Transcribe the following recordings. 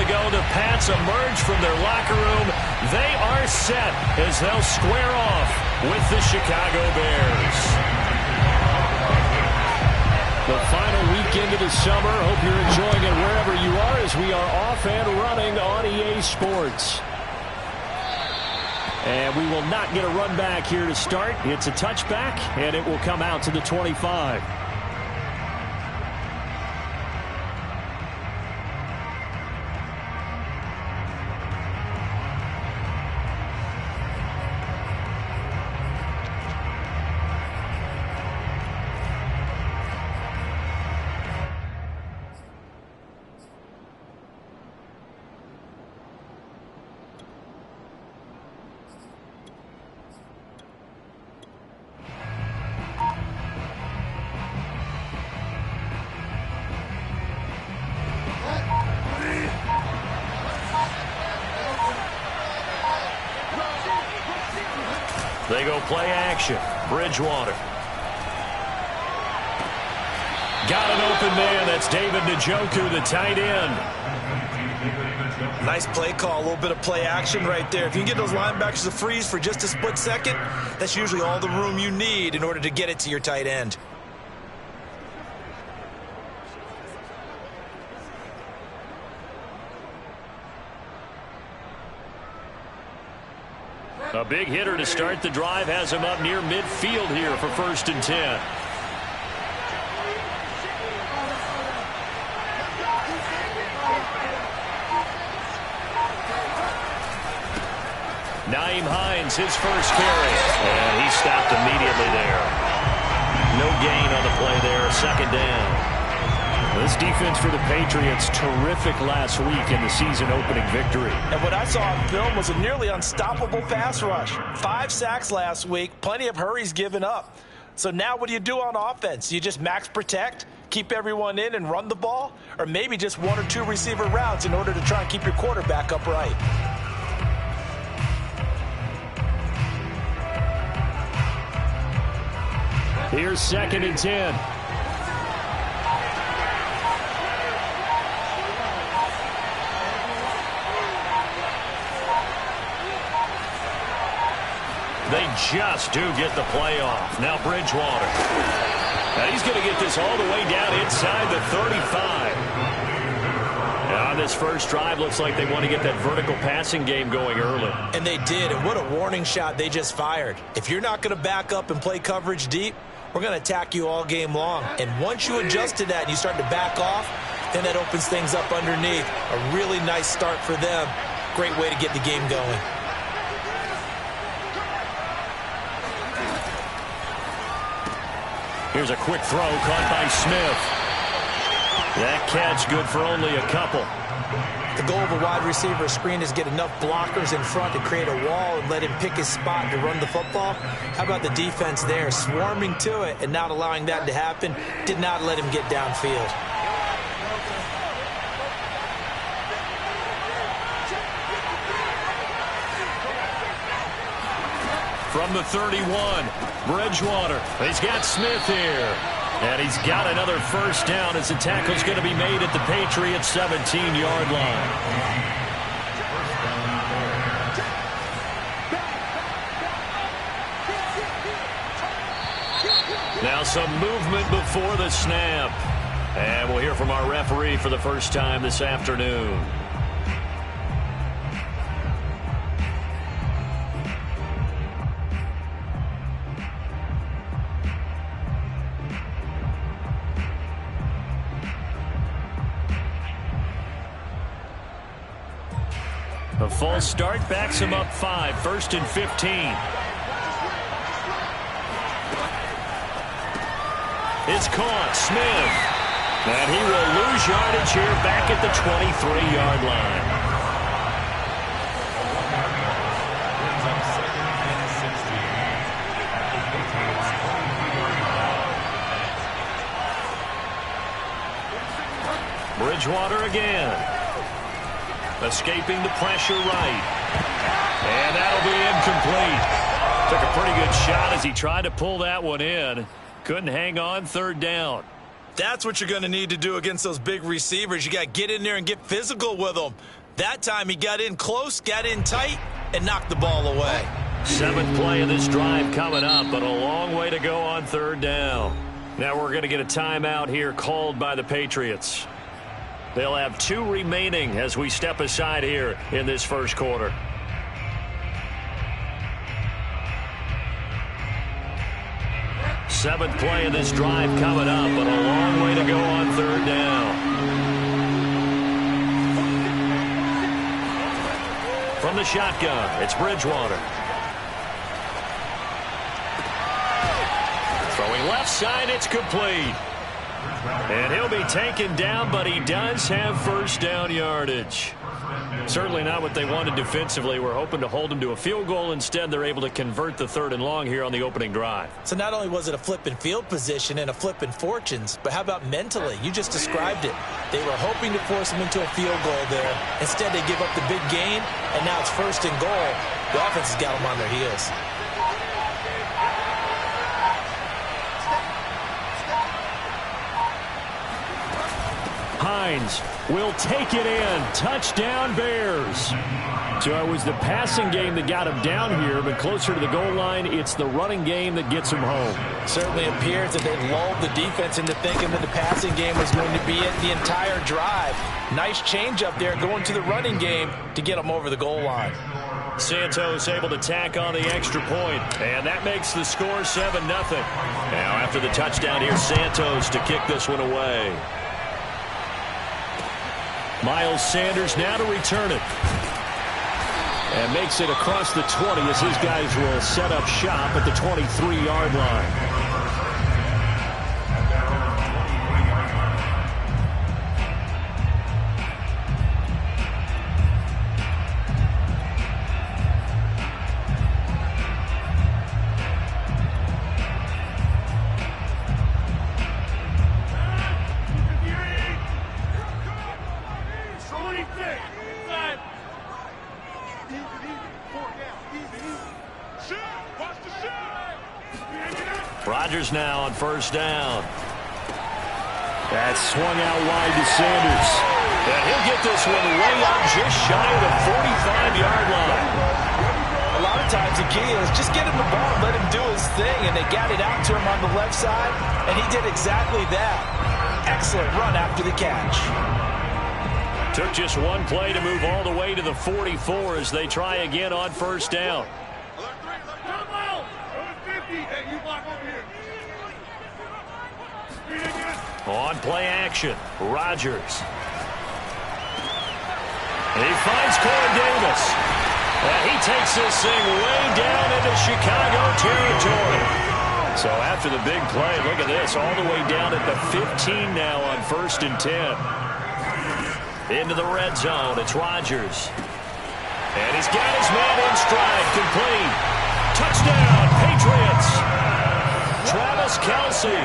to go. The Pats emerge from their locker room. They are set as they'll square off with the Chicago Bears. The final weekend of the summer. Hope you're enjoying it wherever you are as we are off and running on EA Sports. And we will not get a run back here to start. It's a touchback, and it will come out to the 25. They go play action. Bridgewater. Got an open man. That's David Njoku, the tight end. Nice play call. A little bit of play action right there. If you can get those linebackers to freeze for just a split second, that's usually all the room you need in order to get it to your tight end. A big hitter to start the drive has him up near midfield here for 1st and 10. Nyheim Hines, his first carry. And he stopped immediately there. No gain on the play there. 2nd down. This defense for the Patriots, terrific last week in the season-opening victory. And what I saw on film was a nearly unstoppable pass rush. 5 sacks last week, plenty of hurries given up. So now what do you do on offense? You just max protect, keep everyone in and run the ball? Or maybe just 1 or 2 receiver routes in order to try and keep your quarterback upright? Here's 2nd and 10. They just do get the play off. Now Bridgewater. Now he's going to get this all the way down inside the 35. Now on this first drive, looks like they want to get that vertical passing game going early. And they did, and what a warning shot they just fired. If you're not going to back up and play coverage deep, we're going to attack you all game long. And once you adjust to that and you start to back off, then that opens things up underneath. A really nice start for them. Great way to get the game going. Here's a quick throw caught by Smith. That catch good for only a couple. The goal of a wide receiver screen is get enough blockers in front to create a wall and let him pick his spot to run the football. How about the defense there, swarming to it and not allowing that to happen? Did not let him get downfield. From the 31, Bridgewater. He's got Smith here. And he's got another first down as the tackle's going to be made at the Patriots' 17-yard line. Now some movement before the snap. And we'll hear from our referee for the first time this afternoon. A false start backs him up 5, 1st and 15. It's caught, Smith. And he will lose yardage here back at the 23-yard line. Bridgewater again. Escaping the pressure right. And that'll be incomplete. Took a pretty good shot as he tried to pull that one in. Couldn't hang on 3rd down. That's what you're going to need to do against those big receivers. You got to get in there and get physical with them. That time he got in close, got in tight, and knocked the ball away. 7th play of this drive coming up, but a long way to go on 3rd down. Now we're going to get a timeout here called by the Patriots. They'll have 2 remaining as we step aside here in this first quarter. Seventh play of this drive coming up, but a long way to go on 3rd down. From the shotgun, it's Bridgewater. Throwing left side, it's complete. And he'll be taken down, but he does have first down yardage. Certainly not what they wanted defensively. We're hoping to hold them to a field goal. Instead, they're able to convert the 3rd and long here on the opening drive. So not only was it a flipping field position and a flipping fortunes, but how about mentally? You just described it. They were hoping to force them into a field goal there. Instead, they give up the big gain, and now it's 1st and goal. The offense has got them on their heels. Hines will take it in. Touchdown, Bears. So it was the passing game that got him down here, but closer to the goal line, it's the running game that gets him home. Certainly appears that they lulled the defense into thinking that the passing game was going to be it the entire drive. Nice change up there going to the running game to get them over the goal line. Santos able to tack on the extra point, and that makes the score 7-0. Now after the touchdown, here's Santos to kick this one away. Miles Sanders now to return it. And makes it across the 20 as his guys will set up shop at the 23-yard line. Rodgers now on 1st down. That's swung out wide to Sanders. And he'll get this one way up just shy of the 45-yard line. A lot of times the key is just get him the ball and let him do his thing, and they got it out to him on the left side, and he did exactly that. Excellent run after the catch. Took just one play to move all the way to the 44 as they try again on 1st down. On play action, Rodgers. He finds Corey Davis. And he takes this thing way down into Chicago territory. So after the big play, look at this, all the way down at the 15 now on 1st and 10. Into the red zone, it's Rodgers. And he's got his man in stride, complete. Touchdown, Patriots. Travis Kelce.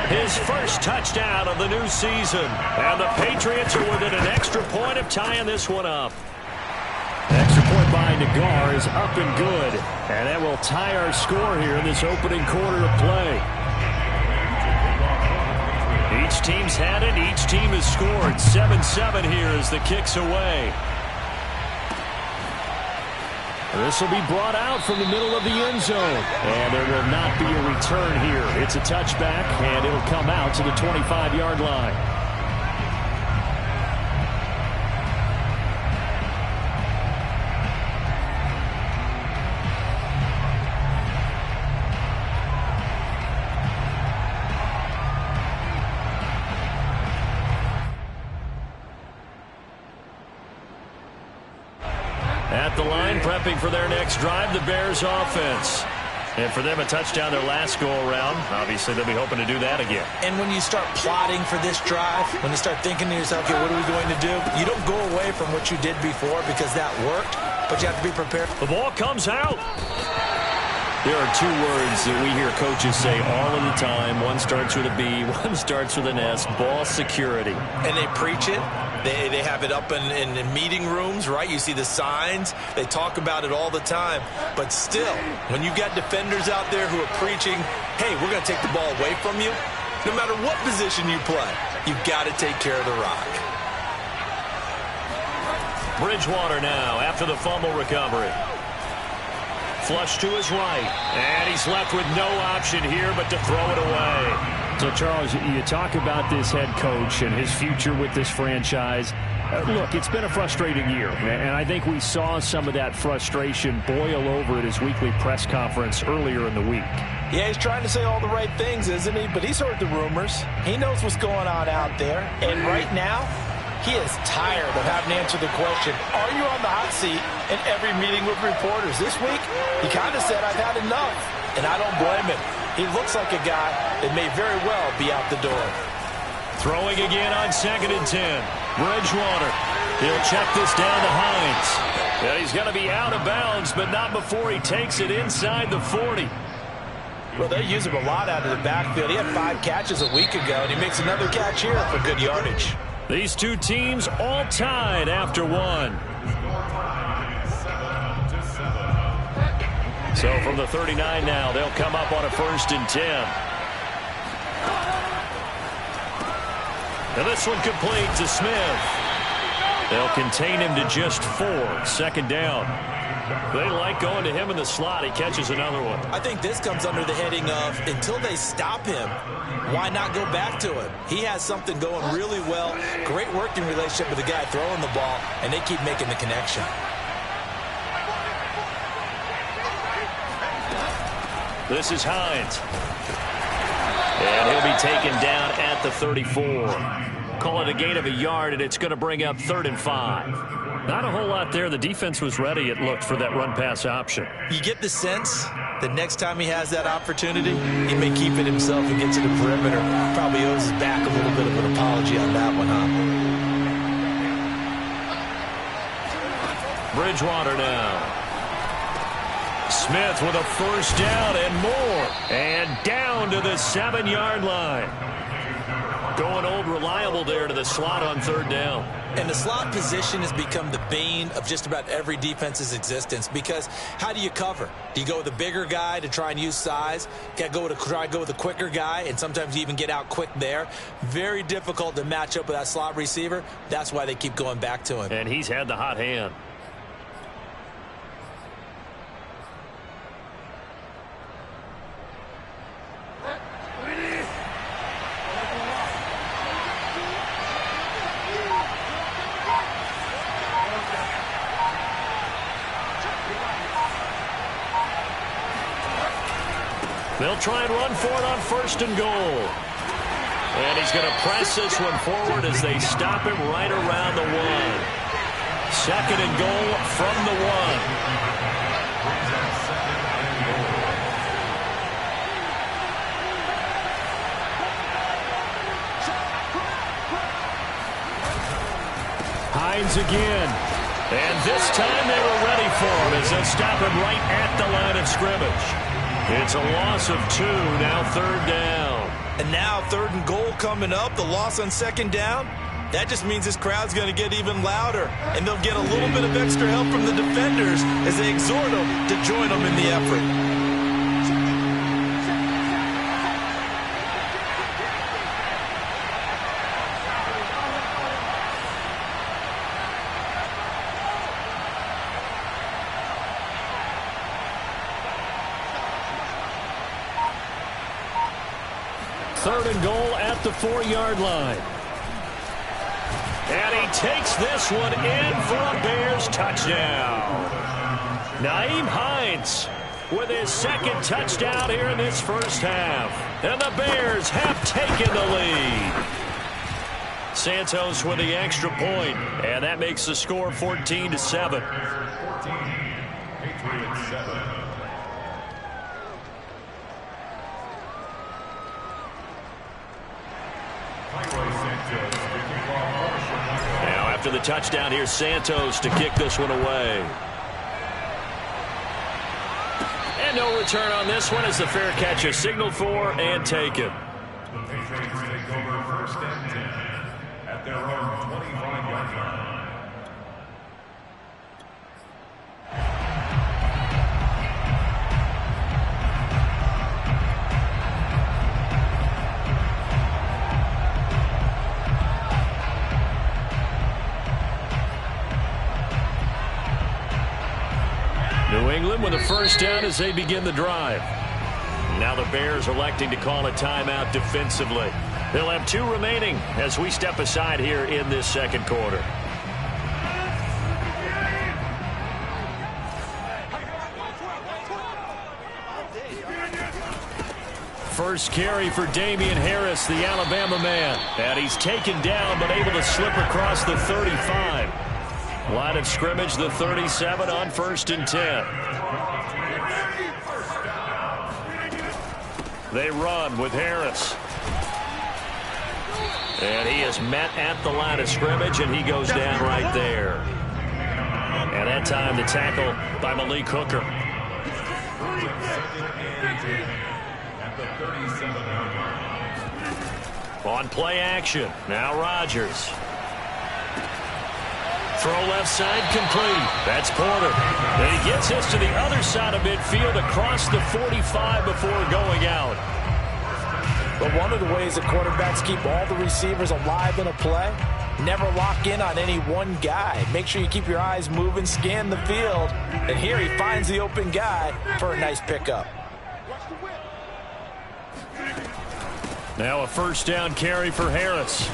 His first touchdown of the new season. And the Patriots are within an extra point of tying this one up. Extra point by Nagar is up and good. And that will tie our score here in this opening quarter of play. Each team's had it. Each team has scored. 7-7 here as the kick's away. This will be brought out from the middle of the end zone. And there will not be a return here. It's a touchback, and it'll come out to the 25-yard line. At the line, prepping for their next drive, the Bears offense. And for them, a touchdown their last go-around. Obviously, they'll be hoping to do that again. And when you start plotting for this drive, when you start thinking to yourself, okay, what are we going to do? You don't go away from what you did before because that worked, but you have to be prepared. The ball comes out. There are 2 words that we hear coaches say all of the time. One starts with a B, one starts with an S, ball security. And they preach it. They have it up in meeting rooms, right? You see the signs. They talk about it all the time. But still, when you've got defenders out there who are preaching, hey, we're going to take the ball away from you, No matter what position you play, you've got to take care of the rock. Bridgewater now after the fumble recovery. Flush to his right. And he's left with no option here but to throw it away. So, Charles, you talk about this head coach and his future with this franchise. Look, it's been a frustrating year, and I think we saw some of that frustration boil over at his weekly press conference earlier in the week. Yeah, he's trying to say all the right things, isn't he? But he's heard the rumors. He knows what's going on out there. And right now, he is tired of having to answer the question, are you on the hot seat in every meeting with reporters? This week, he kind of said, I've had enough. And I don't blame him. He looks like a guy that may very well be out the door. Throwing again on 2nd and 10. Bridgewater. He'll check this down to Hines. Yeah, he's going to be out of bounds, but not before he takes it inside the 40. Well, they use him a lot out of the backfield. He had 5 catches a week ago, and he makes another catch here for good yardage. These two teams all tied after one. So from the 39 now, they'll come up on a 1st and 10. Now this one complete to Smith. They'll contain him to just 4. 2nd down. They like going to him in the slot. He catches another one. I think this comes under the heading of until they stop him, why not go back to him? He has something going really well. Great working relationship with the guy throwing the ball, and they keep making the connection. This is Hines. And he'll be taken down at the 34. Call it a gain of a yard, and it's going to bring up 3rd and 5. Not a whole lot there. The defense was ready, it looked, for that run-pass option. You get the sense that next time he has that opportunity, he may keep it himself and get to the perimeter. Probably owes his back a little bit of an apology on that one, huh? Bridgewater now. Smith with a 1st down and more. And down to the 7-yard line. Going old reliable there to the slot on 3rd down. And the slot position has become the bane of just about every defense's existence, because how do you cover? Do you go with a bigger guy to try and use size? Try to go with a quicker guy, and sometimes you even get out quick there. Very difficult to match up with that slot receiver. That's why they keep going back to him. And he's had the hot hand. They'll try and run for it on 1st and goal. And he's going to press this one forward as they stop him right around the 1. 2nd and goal from the 1. Hines again. And this time they were ready for him as they'll stop him right at the line of scrimmage. It's a loss of 2, now 3rd down. And now 3rd and goal coming up, the loss on 2nd down. That just means this crowd's going to get even louder, and they'll get a little bit of extra help from the defenders as they exhort them to join them in the effort. Third and goal at the 4-yard line. And he takes this one in for a Bears touchdown. Nyheim Hines with his 2nd touchdown here in this first half. And the Bears have taken the lead. Santos with the extra point, and that makes the score 14-7. Patriots 7. Now after the touchdown, here's Santos to kick this one away. And no return on this one as the fair catch is signaled for and taken. The Patriots take over 1st and 10 at their own 25-yard line. New England with a first down as they begin the drive. Now the Bears electing to call a timeout defensively. They'll have 2 remaining as we step aside here in this second quarter. First carry for Damian Harris, the Alabama man. And he's taken down but able to slip across the 35. Line of scrimmage, the 37 on 1st and 10. They run with Harris. And he is met at the line of scrimmage, and he goes down right there. And that time the tackle by Malik Hooker. On play action, now Rodgers. Throw left side complete. That's Porter. And he gets us to the other side of midfield across the 45 before going out. But one of the ways that quarterbacks keep all the receivers alive in a play, never lock in on any one guy. Make sure you keep your eyes moving, scan the field. And here he finds the open guy for a nice pickup. Now a first down carry for Harris.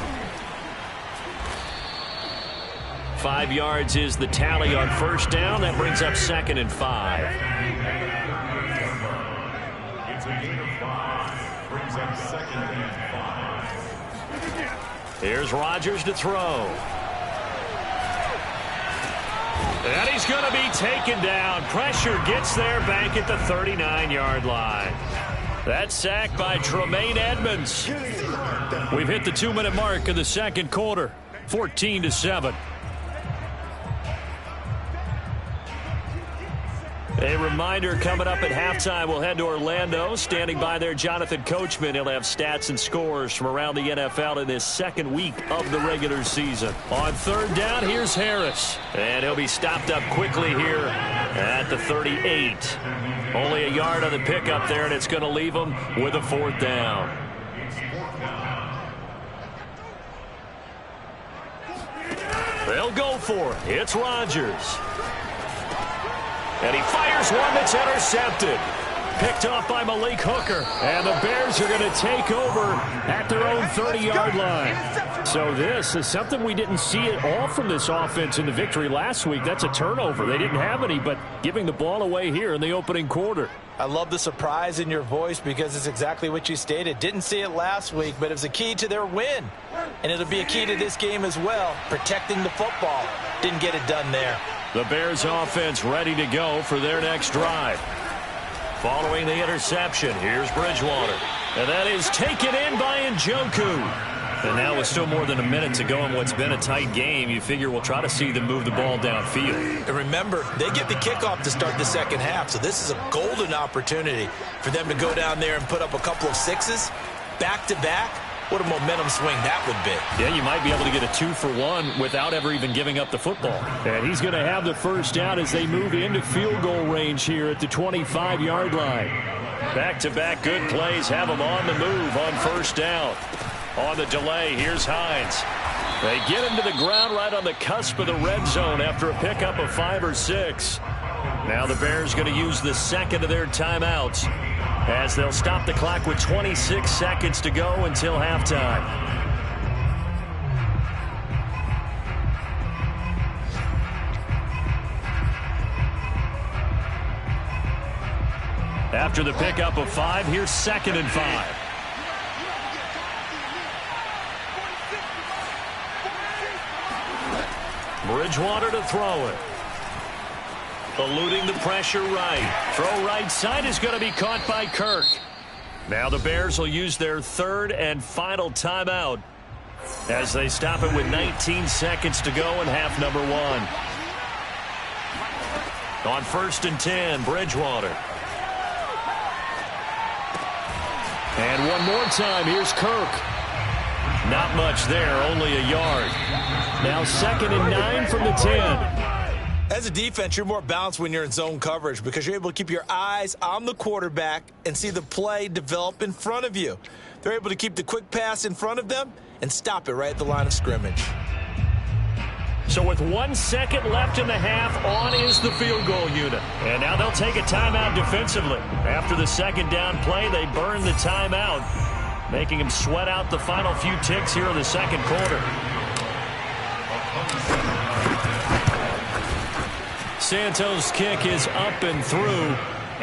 5 yards is the tally on first down. That brings up 2nd and 5. It's a gain of 5. Brings up 2nd and 5. Here's Rodgers to throw. And he's going to be taken down. Pressure gets there back at the 39-yard line. That sack by Tremaine Edmonds. We've hit the 2-minute mark of the second quarter. 14-7. A reminder coming up at halftime. We'll head to Orlando. Standing by there, Jonathan Coachman. He'll have stats and scores from around the NFL in this second week of the regular season. On 3rd down, here's Harris. And he'll be stopped up quickly here at the 38. Only a yard on the pickup there, and it's going to leave him with a 4th down. They'll go for it. It's Rodgers. And he fires one that's intercepted. Picked off by Malik Hooker. And the Bears are going to take over at their own 30-yard line. So this is something we didn't see at all from this offense in the victory last week. That's a turnover. They didn't have any, but giving the ball away here in the opening quarter. I love the surprise in your voice because it's exactly what you stated. Didn't see it last week, but it was a key to their win. And it'll be a key to this game as well, protecting the football. Didn't get it done there. The Bears offense ready to go for their next drive. Following the interception, here's Bridgewater. And that is taken in by Njoku. And now with still more than a minute to go in what's been a tight game, you figure we'll try to see them move the ball downfield. And remember, they get the kickoff to start the second half, so this is a golden opportunity for them to go down there and put up a couple of sixes back-to-back. What a momentum swing that would be. Yeah, you might be able to get a 2-for-1 without ever even giving up the football. And he's going to have the first down as they move into field goal range here at the 25-yard line. Back-to-back good plays have them on the move on first down. On the delay, here's Hines. They get him to the ground right on the cusp of the red zone after a pickup of 5 or 6. Now the Bears going to use the second of their timeouts as they'll stop the clock with 26 seconds to go until halftime. After the pickup of 5, here's 2nd and 5. Bridgewater to throw it. Eluding the pressure right. Throw right side is going to be caught by Kirk. Now the Bears will use their 3rd and final timeout as they stop it with 19 seconds to go in half number 1. On 1st and 10, Bridgewater. And one more time, here's Kirk. Not much there, only a yard. Now 2nd and 9 from the 10. As a defense, you're more balanced when you're in zone coverage because you're able to keep your eyes on the quarterback and see the play develop in front of you. They're able to keep the quick pass in front of them and stop it right at the line of scrimmage. So with 1 second left in the half, on is the field goal unit. And now they'll take a timeout defensively. After the second down play, they burn the timeout, making them sweat out the final few ticks here in the second quarter. Santos' kick is up and through,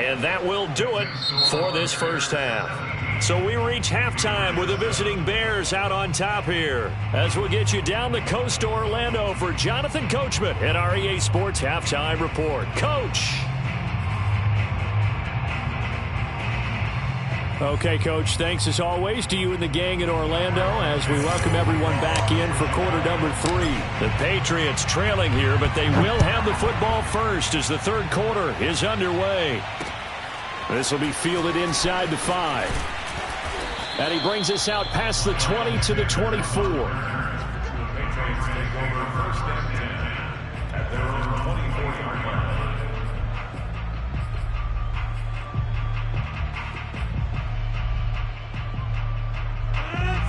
and that will do it for this first half. So we reach halftime with the visiting Bears out on top here, as we'll get you down the coast to Orlando for Jonathan Coachman at our EA Sports Halftime Report. Coach. Okay, Coach, thanks as always to you and the gang in Orlando as we welcome everyone back in for quarter number 3. The Patriots trailing here, but they will have the football first as the third quarter is underway. This will be fielded inside the 5. And he brings us out past the 20 to the 24. Patriots take over first and 10 at their own 24-yard line.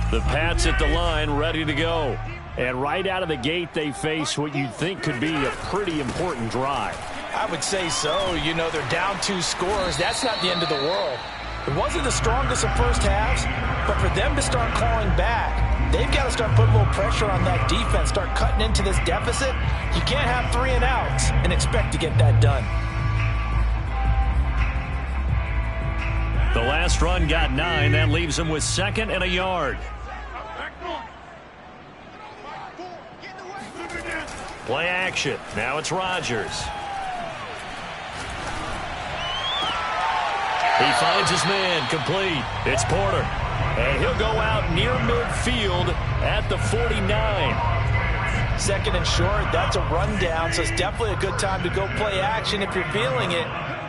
The Pats at the line, ready to go. And right out of the gate, they face what you'd think could be a pretty important drive. I would say so. You know, they're down 2 scores. That's not the end of the world. It wasn't the strongest of first halves, but for them to start clawing back, they've got to start putting a little pressure on that defense, start cutting into this deficit. You can't have 3 and outs and expect to get that done. The last run got 9. That leaves them with 2nd and a yard. Play action. Now it's Rodgers. He finds his man, complete. It's Porter. And he'll go out near midfield at the 49. 2nd and short, that's a rundown, so it's definitely a good time to go play action if you're feeling it.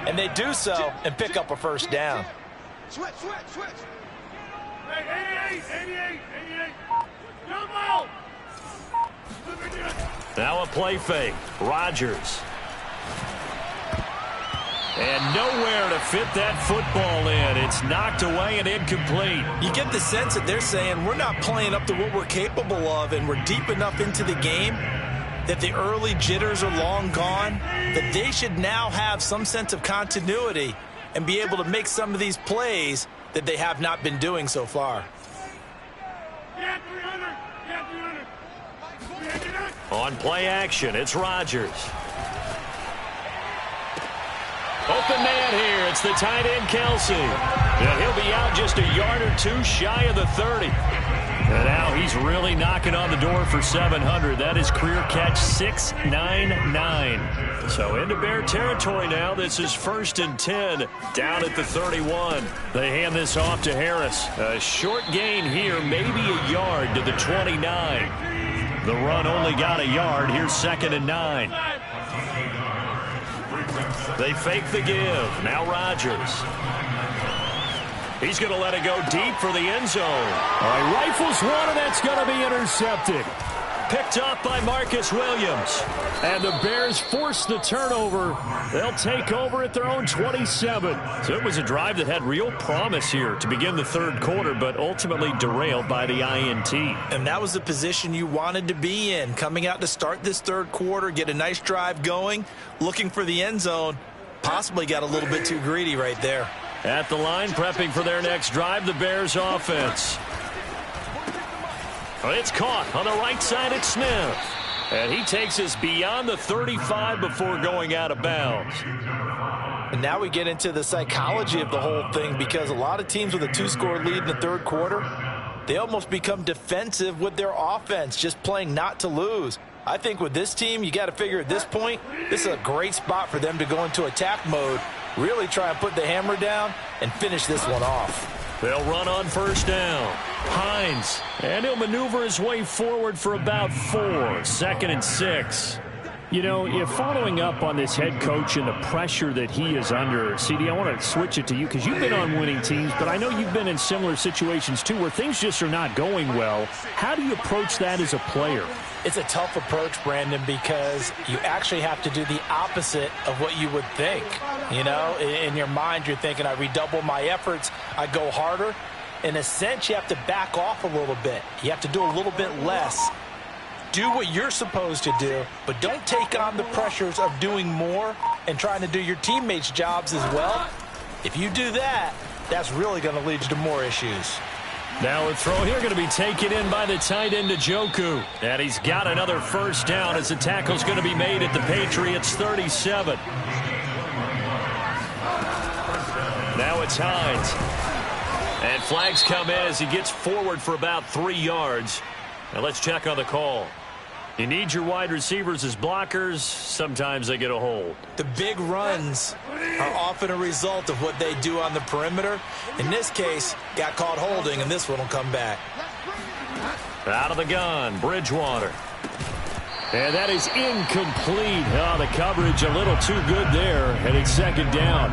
And they do so and pick up a first down. Switch. Hey, 88. Jump out. Now a play fake. Rodgers. And nowhere to fit that football in. It's knocked away and incomplete. You get the sense that they're saying we're not playing up to what we're capable of, and we're deep enough into the game that the early jitters are long gone, that they should now have some sense of continuity and be able to make some of these plays that they have not been doing so far. On play action, it's Rodgers. Open man here. It's the tight end, Kelsey. And he'll be out just a yard or 2 shy of the 30. And now he's really knocking on the door for 700. That is career catch 699. So into Bear territory now. This is 1st and 10 down at the 31. They hand this off to Harris. A short gain here, maybe a yard to the 29. The run only got a yard. Here's 2nd and 9. They fake the give. Now Rodgers. He's going to let it go deep for the end zone. All right, rifles one, and that's going to be intercepted. Picked up by Marcus Williams. And the Bears force the turnover. They'll take over at their own 27. So it was a drive that had real promise here to begin the third quarter, but ultimately derailed by the INT. And that was the position you wanted to be in, coming out to start this third quarter, get a nice drive going, looking for the end zone. Possibly got a little bit too greedy right there. At the line, prepping for their next drive, the Bears offense. It's caught on the right side at Smith. And he takes us beyond the 35 before going out of bounds. And now we get into the psychology of the whole thing, because a lot of teams with a 2-score lead in the third quarter, they almost become defensive with their offense, just playing not to lose. I think with this team, you got to figure at this point, this is a great spot for them to go into attack mode, really try and put the hammer down and finish this one off. They'll run on first down. Hines, and he'll maneuver his way forward for about 4. 2nd and 6. You know, if following up on this head coach and the pressure that he is under, CD, I want to switch it to you because you've been on winning teams, but I know you've been in similar situations too where things just are not going well. How do you approach that as a player? It's a tough approach, Brandon, because you actually have to do the opposite of what you would think. You know, in your mind, you're thinking, I redouble my efforts, I go harder. In a sense, you have to back off a little bit. You have to do a little bit less Do what you're supposed to do, but don't take on the pressures of doing more and trying to do your teammates' jobs as well. If you do that, that's really going to lead you to more issues. Now a throw here going to be taken in by the tight end, Njoku. And he's got another first down as the tackle's going to be made at the Patriots' 37. Now it's Hines. And flags come in as he gets forward for about 3 yards. Now let's check on the call. You need your wide receivers as blockers. Sometimes they get a hold. The big runs are often a result of what they do on the perimeter. In this case, got caught holding, and this one will come back. Out of the gun, Bridgewater. And that is incomplete. Oh, the coverage a little too good there, and it's second down.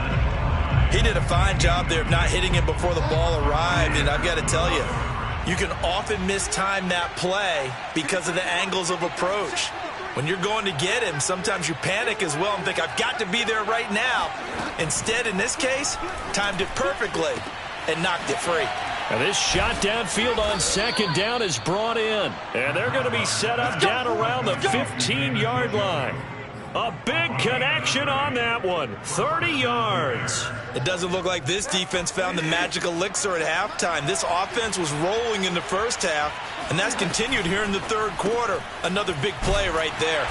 He did a fine job there of not hitting him before the ball arrived, and I've got to tell you, you can often mistime that play because of the angles of approach. When you're going to get him, sometimes you panic as well and think, I've got to be there right now. Instead, in this case, timed it perfectly and knocked it free. Now this shot downfield on second down is brought in. And they're going to be set up down around the 15-yard line. A big connection on that one. 30 yards. It doesn't look like this defense found the magic elixir at halftime. This offense was rolling in the first half, and that's continued here in the third quarter. Another big play right there.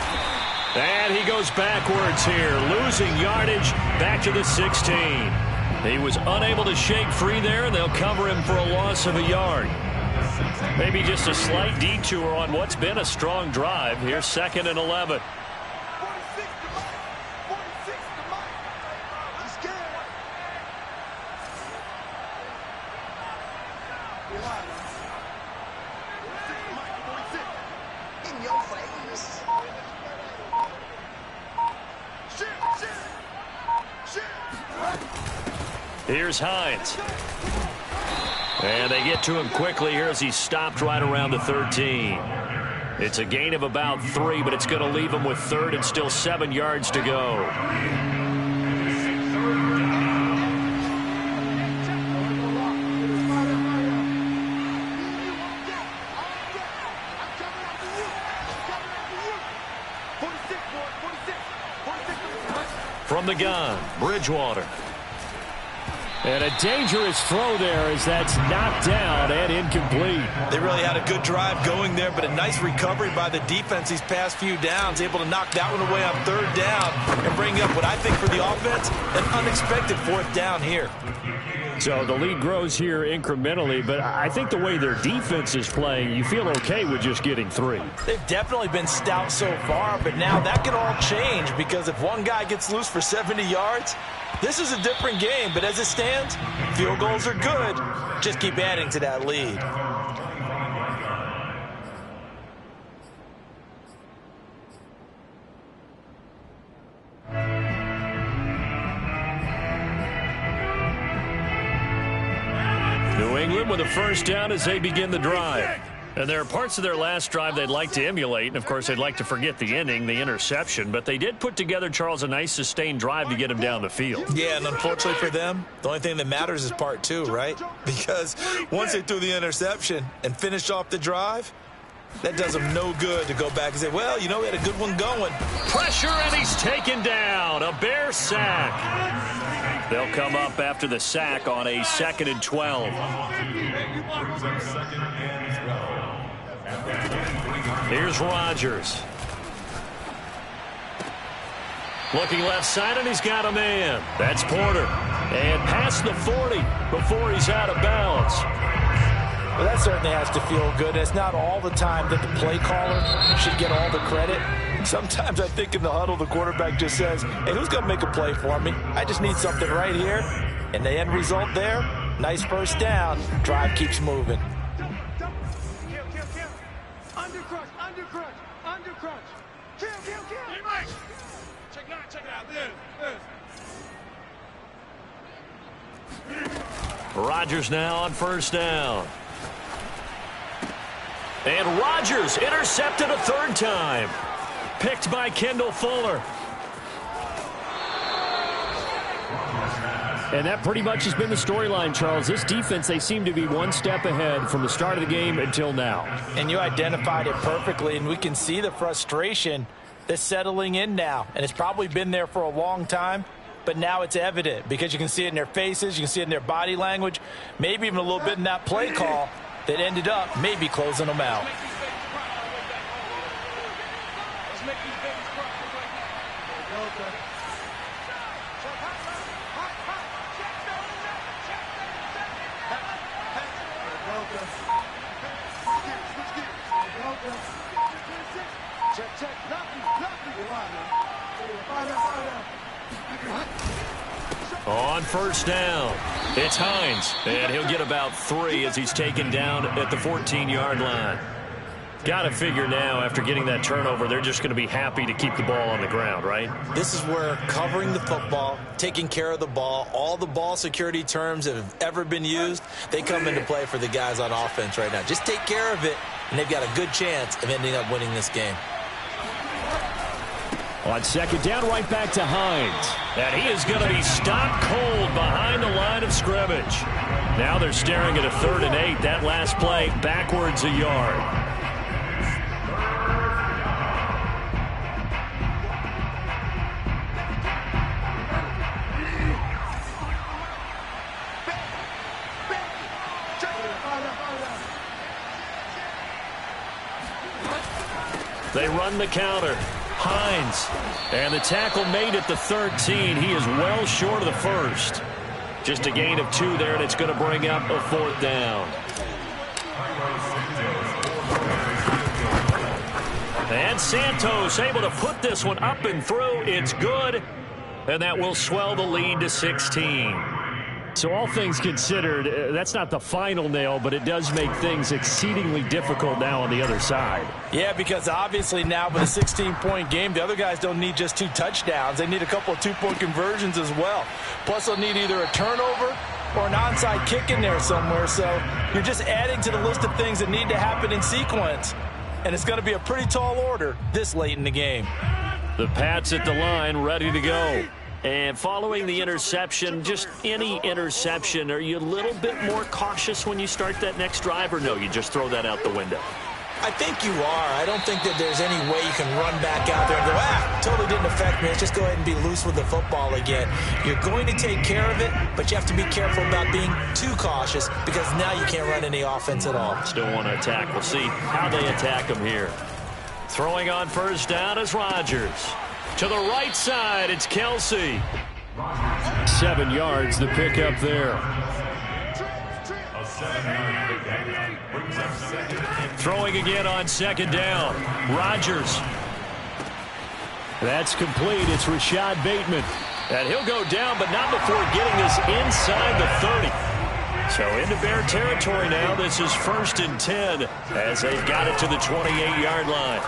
And he goes backwards here, losing yardage back to the 16. He was unable to shake free there, and they'll cover him for a loss of a yard. Maybe just a slight detour on what's been a strong drive. Here's 2nd and 11. Here's Hines. And they get to him quickly here as he's stopped right around the 13. It's a gain of about 3, but it's going to leave him with 3rd and still 7 yards to go. From the gun, Bridgewater. And a dangerous throw there as that's knocked down and incomplete. They really had a good drive going there, but a nice recovery by the defense these past few downs, able to knock that one away on 3rd down and bring up what I think for the offense, an unexpected 4th down here. So the lead grows here incrementally, but I think the way their defense is playing, you feel okay with just getting 3. They've definitely been stout so far, but now that can all change because if one guy gets loose for 70 yards, this is a different game. But as it stands, field goals are good. Just keep adding to that lead. New England with a first down as they begin the drive. And there are parts of their last drive they'd like to emulate. And, of course, they'd like to forget the ending, the interception. But they did put together, Charles, a nice sustained drive to get him down the field. Yeah, and unfortunately for them, the only thing that matters is part 2, right? Because once they threw the interception and finished off the drive, that does them no good to go back and say, well, you know, we had a good one going. Pressure, and he's taken down. A Bear sack. They'll come up after the sack on a 2nd and 12. Here's Rodgers. Looking left side, and he's got a man. That's Porter. And past the 40 before he's out of bounds. Well, that certainly has to feel good. It's not all the time that the play caller should get all the credit. Sometimes I think in the huddle, the quarterback just says, hey, who's going to make a play for me? I just need something right here. And the end result there, nice first down. Drive keeps moving. Rodgers now on first down. And Rodgers intercepted a 3rd time. Picked by Kendall Fuller. And that pretty much has been the storyline, Charles. This defense, they seem to be one step ahead from the start of the game until now. And you identified it perfectly, and we can see the frustration that's settling in now. And it's probably been there for a long time, but now it's evident because you can see it in their faces, you can see it in their body language, maybe even a little bit in that play call that ended up maybe closing them out. On first down, it's Hines, and he'll get about 3 as he's taken down at the 14-yard line. Got to figure now, after getting that turnover, they're just going to be happy to keep the ball on the ground, right? This is where covering the football, taking care of the ball, all the ball security terms that have ever been used, they come into play for the guys on offense right now. Just take care of it, and they've got a good chance of ending up winning this game. On second down, right back to Hines. And he is going to be stopped cold behind the line of scrimmage. Now they're staring at a 3rd and 8. That last play backwards a yard. They run the counter. Hines, and the tackle made at the 13. He is well short of the first. Just a gain of 2 there, and it's going to bring up a 4th down. And Santos able to put this one up and through. It's good, and that will swell the lead to 16. So all things considered, that's not the final nail, but it does make things exceedingly difficult now on the other side. Yeah, because obviously now with a 16-point game, the other guys don't need just 2 touchdowns. They need a couple of 2-point conversions as well. Plus, they'll need either a turnover or an onside kick in there somewhere. So you're just adding to the list of things that need to happen in sequence. And it's going to be a pretty tall order this late in the game. The Pats at the line, ready to go. And following the interception, just any interception, are you a little bit more cautious when you start that next drive, or no, you just throw that out the window? I think you are. I don't think that there's any way you can run back out there and go, totally didn't affect me. Let's just go ahead and be loose with the football again. You're going to take care of it, but you have to be careful about being too cautious because now you can't run any offense at all. Still want to attack. We'll see how they attack them here. Throwing on first down is Rodgers. To the right side, it's Kelsey. 7 yards, the pickup there. Throwing again on second down. Rodgers. That's complete. It's Rashad Bateman. And he'll go down, but not before getting this inside the 30. So into Bear territory now. This is 1st and 10 as they've got it to the 28-yard line.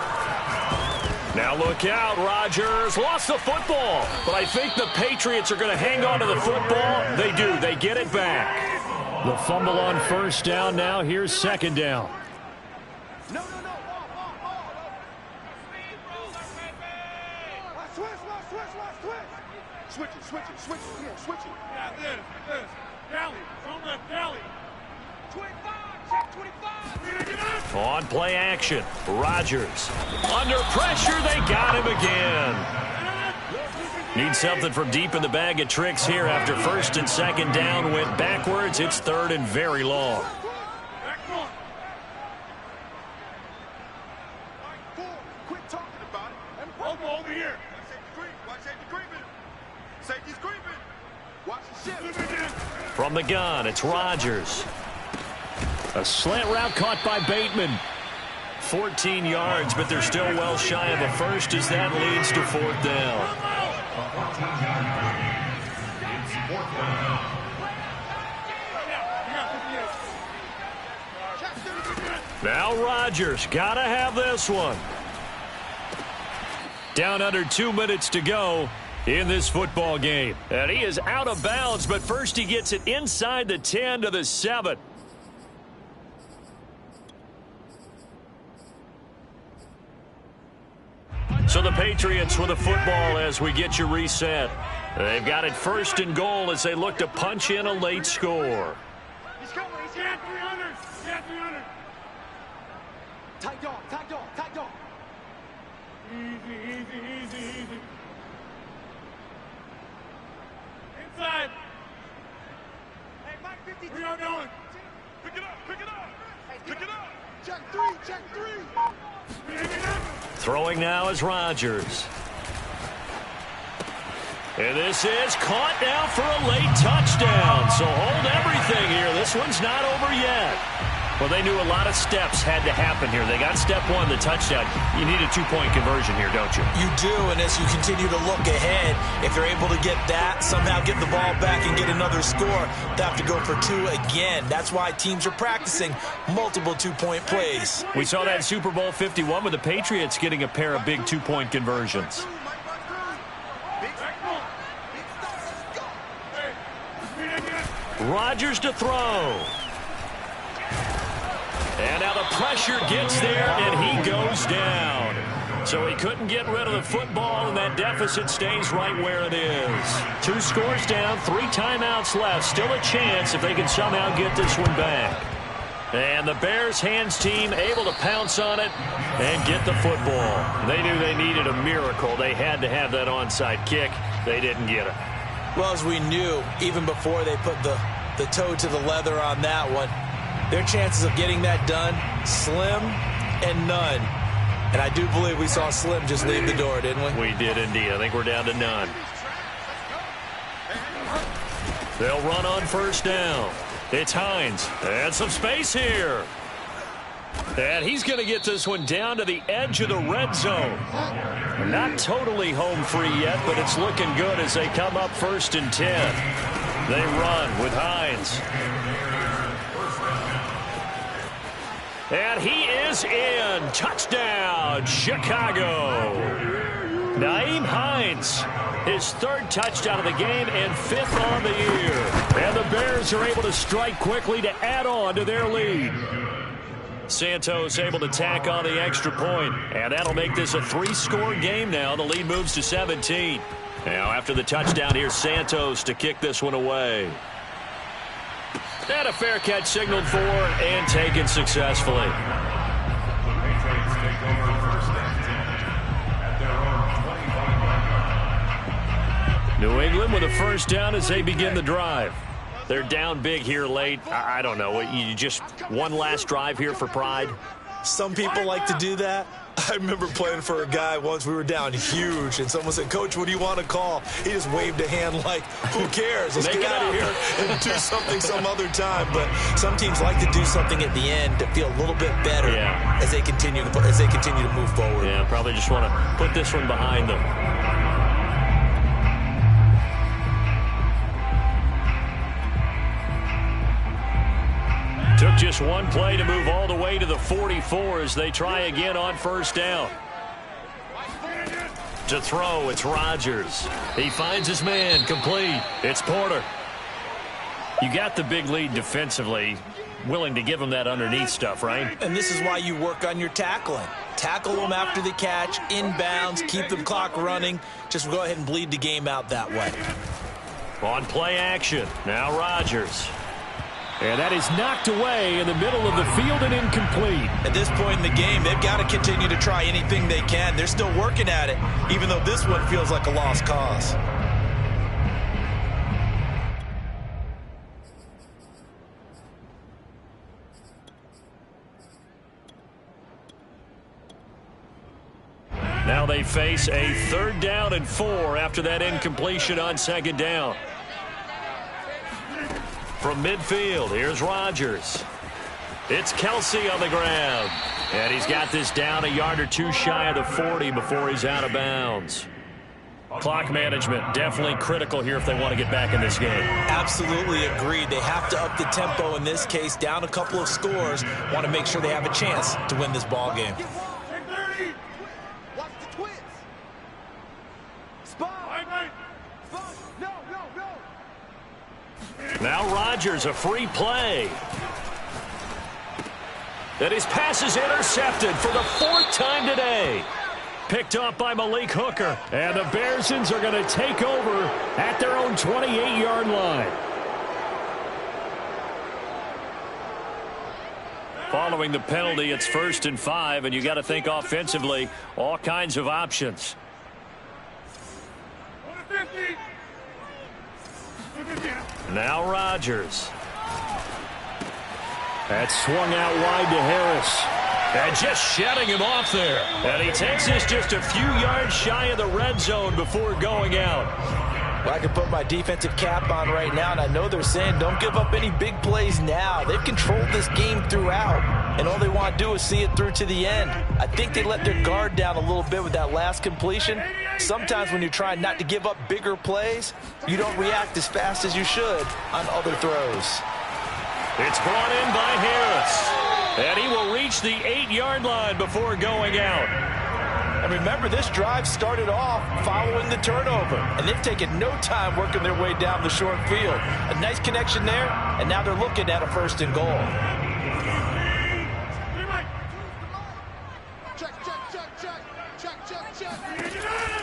Now look out, Rodgers lost the football, but I think the Patriots are going to hang on to the football. They do. They get it back. The fumble on first down now. Here's second down. No. Switch it. Yeah, this. Galley. From the galley. 25. Check 25. On play action, Rodgers. Under pressure, they got him again. Need something from deep in the bag of tricks here after 1st and 2nd down went backwards. It's 3rd and very long. Quit talking about it. Over here. Watch safety creeping. Safety's creeping. Watch the ship. From the gun, it's Rodgers. A slant route caught by Bateman. 14 yards, but they're still well shy of a first as that leads to 4th down. Now Rodgers, gotta have this one. Down under 2 minutes to go in this football game. And he is out of bounds, but first he gets it inside the 10 to the 7. So the Patriots with a football as we get you reset. They've got it 1st and goal as they look to punch in a late score. He's coming. He's at 300. He's at 300. Tight dog. Tight dog. Tight dog. Easy. Inside. Hey, Mike 53. We are doing. Pick it up. Pick it up. Check 3. Throwing now is Rodgers. And this is caught now for a late touchdown. So hold everything here. This one's not over yet. Well, they knew a lot of steps had to happen here. They got step 1, the touchdown. You need a 2-point conversion here, don't you? You do, and as you continue to look ahead, if they're able to get that, somehow get the ball back and get another score, they have to go for 2 again. That's why teams are practicing multiple 2-point plays. We saw that in Super Bowl 51 with the Patriots getting a pair of big 2-point conversions. Rodgers to throw. And now the pressure gets there, and he goes down. So he couldn't get rid of the football, and that deficit stays right where it is. 2 scores down, 3 timeouts left. Still a chance if they can somehow get this one back. And the Bears hands team able to pounce on it and get the football. They knew they needed a miracle. They had to have that onside kick. They didn't get it. Well, as we knew, even before they put the toe to the leather on that one, their chances of getting that done, slim and none. And I do believe we saw Slim just leave the door, didn't we? We did indeed. I think we're down to none. They'll run on 1st down. It's Hines. And some space here. And he's going to get this one down to the edge of the red zone. Not totally home free yet, but it's looking good as they come up 1st and 10. They run with Hines. And he is in. Touchdown, Chicago. Nyheim Hines, his 3rd touchdown of the game and 5th on the year. And the Bears are able to strike quickly to add on to their lead. Santos able to tack on the extra point, and that'll make this a 3-score game now. The lead moves to 17. Now after the touchdown, here's Santos to kick this one away. And a fair catch signaled for and taken successfully. The Patriots take over 1st and 10 at their own 25-yard line. New England with a 1st down as they begin the drive. They're down big here late. I don't know. You just one last drive here for pride? Some people like to do that. I remember playing for a guy once. We were down huge, and someone said, "Coach, what do you want to call?" He just waved a hand like, who cares? Let's get out of here and do something some other time. But some teams like to do something at the end to feel a little bit better as they continue to move forward. Yeah, probably just want to put this one behind them. Took just one play to move all the way to the 44 as they try again on 1st down. To throw, it's Rodgers. He finds his man, complete. It's Porter. You got the big lead defensively, willing to give him that underneath stuff, right? And this is why you work on your tackling. Tackle them after the catch, inbounds, keep the clock running. Just go ahead and bleed the game out that way. On play action, now Rodgers. And that is knocked away in the middle of the field and incomplete. At this point in the game, they've got to continue to try anything they can. They're still working at it, even though this one feels like a lost cause. Now they face a 3rd down and 4 after that incompletion on 2nd down. From midfield, here's Rodgers. It's Kelsey on the ground. And he's got this down a yard or 2 shy of the 40 before he's out of bounds. Clock management definitely critical here if they want to get back in this game. Absolutely agreed. They have to up the tempo in this case, down a couple of scores. Want to make sure they have a chance to win this ball game. Watch the twins. Spot. No. Now Rodgers, a free play. And his pass is intercepted for the 4th time today. picked off by Malik Hooker. And the Bearsons are going to take over at their own 28-yard line. Following the penalty, it's 1st and 5, and you got to think offensively, all kinds of options. Now Rodgers. That's swung out wide to Harris. And just shutting him off there. And he takes this just a few yards shy of the red zone before going out. Well, I can put my defensive cap on right now, and I know they're saying don't give up any big plays now. They've controlled this game throughout, and all they want to do is see it through to the end. I think they let their guard down a little bit with that last completion. Sometimes when you're trying not to give up bigger plays, you don't react as fast as you should on other throws. It's brought in by Harris, and he will reach the 8-yard line before going out. And remember, this drive started off following the turnover, and they've taken no time working their way down the short field. A nice connection there, and now they're looking at a 1st and goal.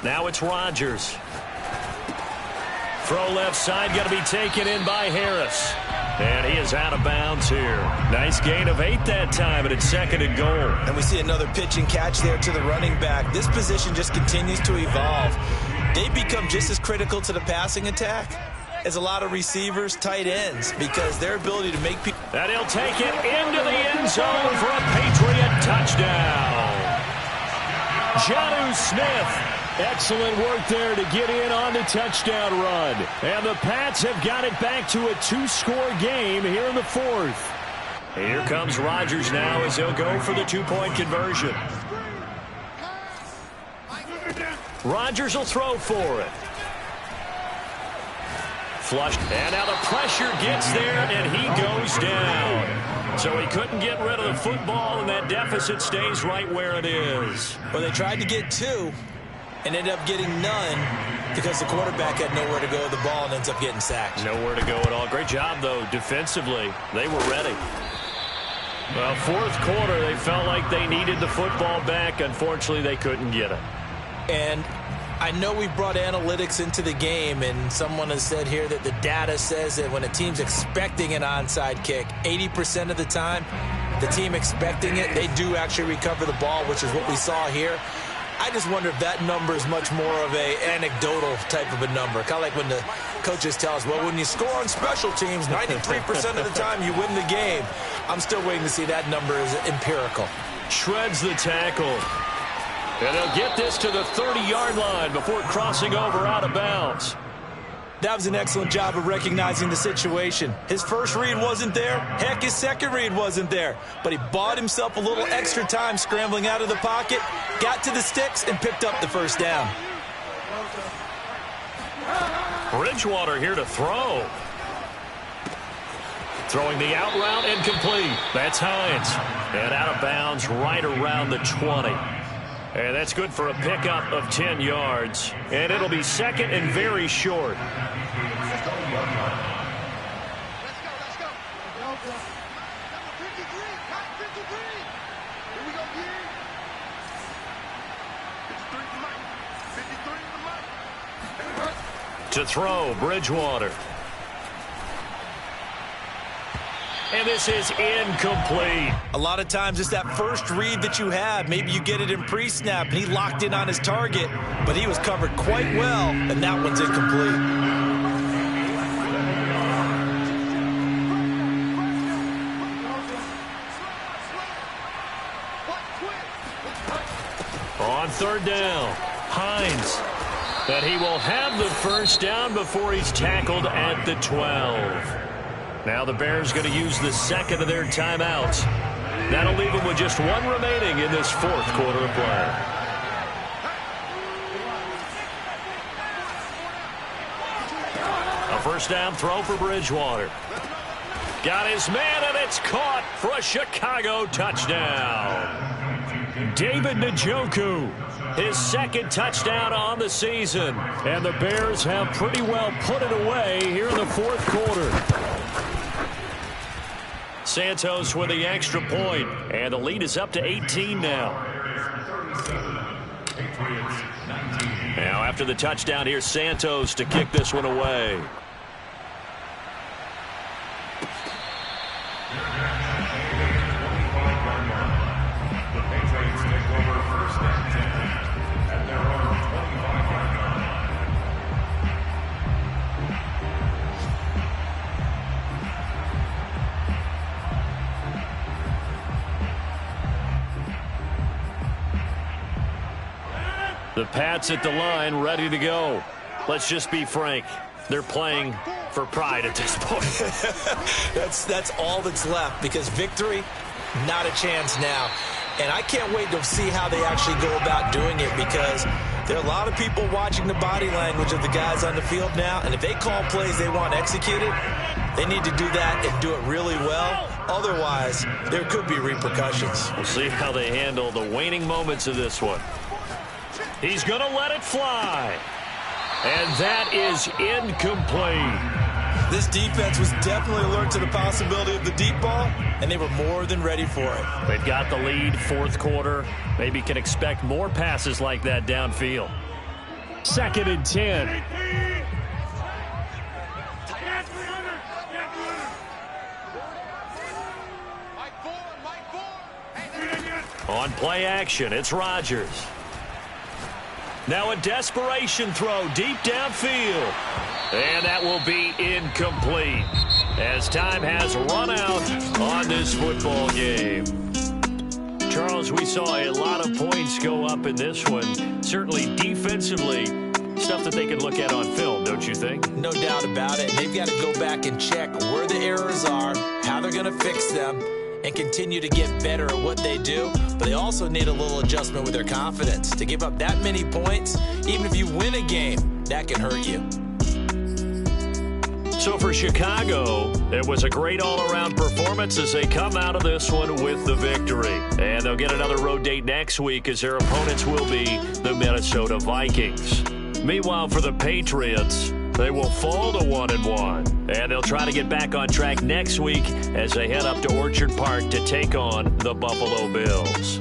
Now it's Rodgers. Throw left side, going to be taken in by Harris. And he is out of bounds here. Nice gain of 8 that time, and it's 2nd and goal. And we see another pitch and catch there to the running back. This position just continues to evolve. They become just as critical to the passing attack as a lot of receivers, tight ends, because their ability to make people... And he'll take it into the end zone for a Patriot touchdown. Jonnu Smith. Excellent work there to get in on the touchdown run. And the Pats have got it back to a 2-score game here in the 4th. Here comes Rodgers now as he'll go for the 2-point conversion. Rodgers will throw for it. Flushed. And now the pressure gets there, and he goes down. So he couldn't get rid of the football, and that deficit stays right where it is. Well, they tried to get 2. And ended up getting none because the quarterback had nowhere to go with the ball and ends up getting sacked. Nowhere to go at all. Great job, though, defensively. They were ready. Well, 4th quarter, they felt like they needed the football back. Unfortunately, they couldn't get it. And I know we brought analytics into the game, and someone has said here that the data says that when a team's expecting an onside kick, 80% of the time, the team expecting it, they do actually recover the ball, which is what we saw here. I just wonder if that number is much more of a anecdotal type of a number. Kind of like when the coaches tell us, well, when you score on special teams, 93% of the time you win the game. I'm still waiting to see that number is empirical. Shreds the tackle. And they'll get this to the 30-yard line before crossing over out of bounds. That was an excellent job of recognizing the situation. His first read wasn't there. Heck, his second read wasn't there. But he bought himself a little extra time scrambling out of the pocket, got to the sticks, and picked up the 1st down. Bridgewater here to throw. Throwing the out route incomplete. That's Hines. And out of bounds right around the 20. And that's good for a pickup of 10 yards. And it'll be 2nd and very short. To throw, Bridgewater. And this is incomplete. A lot of times it's that first read that you have. Maybe you get it in pre-snap, and he locked in on his target, but he was covered quite well, and that one's incomplete. On 3rd down, Hines. But he will have the 1st down before he's tackled at the 12. Now the Bears going to use the 2nd of their timeouts. That'll leave them with just 1 remaining in this 4th quarter of play. A 1st down throw for Bridgewater. Got his man, and it's caught for a Chicago touchdown. David Njoku, his 2nd touchdown on the season. And the Bears have pretty well put it away here in the 4th quarter. Santos with the extra point, and the lead is up to 18 now. after the touchdown. Here's Santos to kick this one away. The Patriots take over first and 10 at their own 25-yard line. The Pats at the line, ready to go. Let's just be frank. They're playing for pride at this point. That's all that's left, because victory, not a chance now. And I can't wait to see how they actually go about doing it, because there are a lot of people watching the body language of the guys on the field now, and if they call plays they want executed, they need to do that and do it really well. Otherwise, there could be repercussions. We'll see how they handle the waning moments of this one. He's going to let it fly. And that is incomplete. This defense was definitely alert to the possibility of the deep ball, and they were more than ready for it. They've got the lead, fourth quarter. Maybe can expect more passes like that downfield. 2nd and 10. On play action, it's Rodgers. Now a desperation throw deep downfield. And that will be incomplete as time has run out on this football game. Charles, we saw a lot of points go up in this one. Certainly defensively, stuff that they can look at on film, don't you think? No doubt about it. They've got to go back and check where the errors are, how they're going to fix them, and continue to get better at what they do. But they also need a little adjustment with their confidence. To give up that many points, even if you win a game, that can hurt you. So for Chicago, it was a great all-around performance as they come out of this one with the victory. And they'll get another road date next week as their opponents will be the Minnesota Vikings. Meanwhile, for the Patriots, they will fall to 1-1. And they'll try to get back on track next week as they head up to Orchard Park to take on the Buffalo Bills.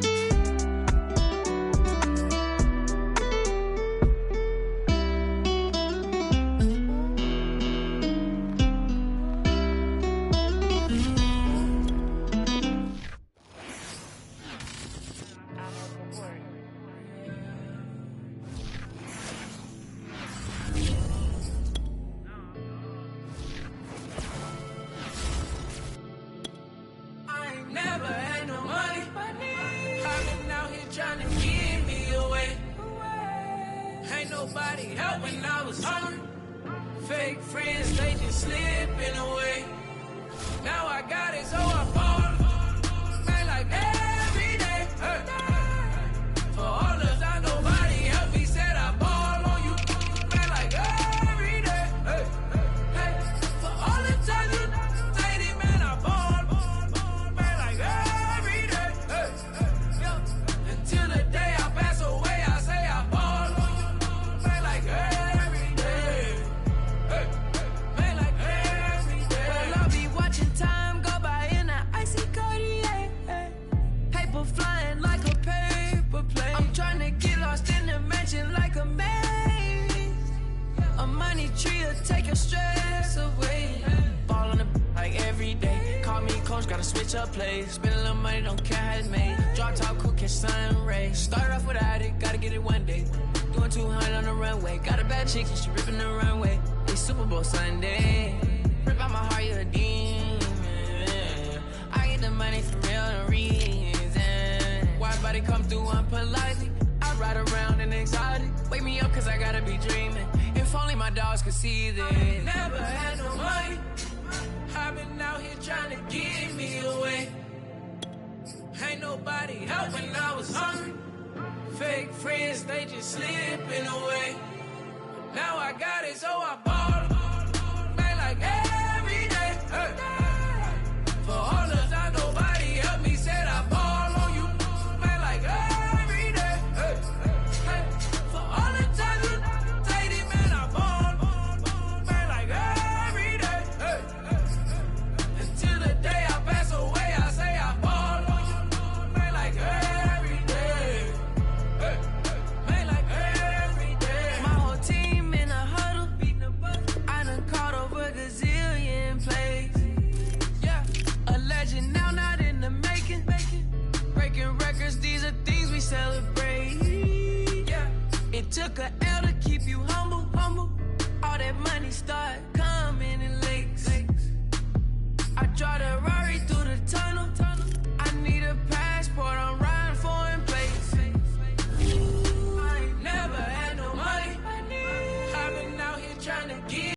start.